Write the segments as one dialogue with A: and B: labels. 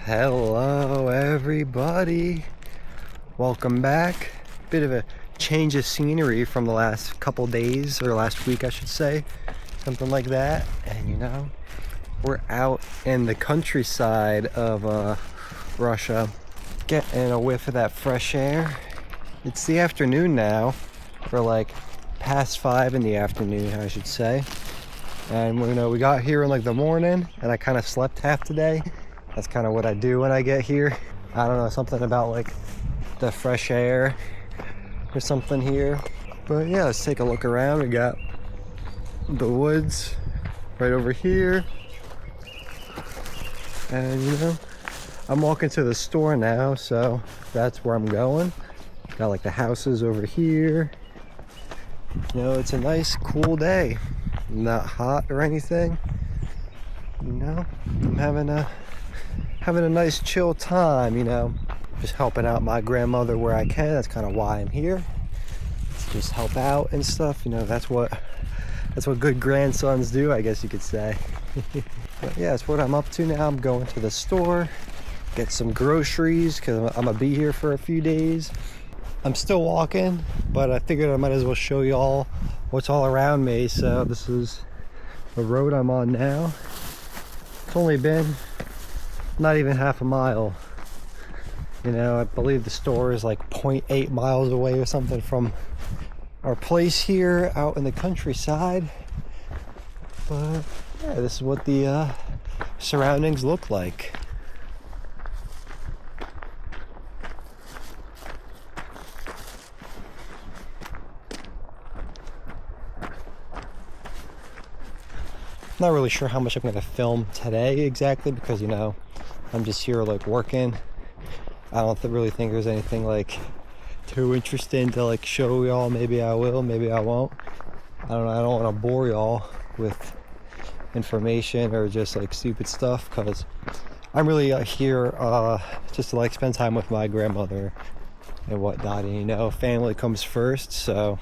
A: Hello everybody, welcome back. Bit of a change of scenery from the last couple days, or last week I should say, something like that. And you know, we're out in the countryside of Russia, getting a whiff of that fresh air. It's the afternoon now, or like past 5 in the afternoon I should say. And you know, we got here in like the morning and I kind of slept half the day. That's kind of what I do when I get here. I don't know, something about like the fresh air or something here. But yeah, let's take a look around. We got the woods right over here. And you know, I'm walking to the store now, so that's where I'm going. Got like the houses over here. You know, it's a nice cool day. Not hot or anything. You know, I'm having a nice chill time, you know, just helping out my grandmother where I can. That's kind of why I'm here, to just help out and stuff. You know, that's what good grandsons do, I guess you could say. But yeah, that's what I'm up to now. I'm going to the store, get some groceries because I'm gonna be here for a few days. I'm still walking, but I figured I might as well show you all what's all around me. So this is the road I'm on now. It's only been not even half a mile. You know, I believe the store is like 0.8 miles away or something from our place here out in the countryside. But yeah, this is what the surroundings look like. Not really sure how much I'm going to film today exactly, because you know, I'm just here like working. I don't really think there's anything like too interesting to like show y'all. Maybe I will, maybe I won't. I don't know. I don't want to bore y'all with information or just like stupid stuff, because I'm really here just to like spend time with my grandmother and whatnot. And you know, family comes first, so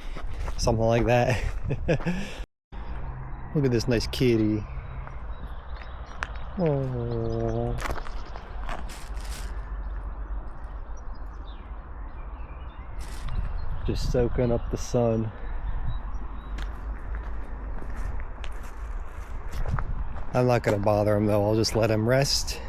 A: something like that. Look at this nice kitty. Oh. Just soaking up the sun. I'm not gonna bother him though. I'll just let him rest.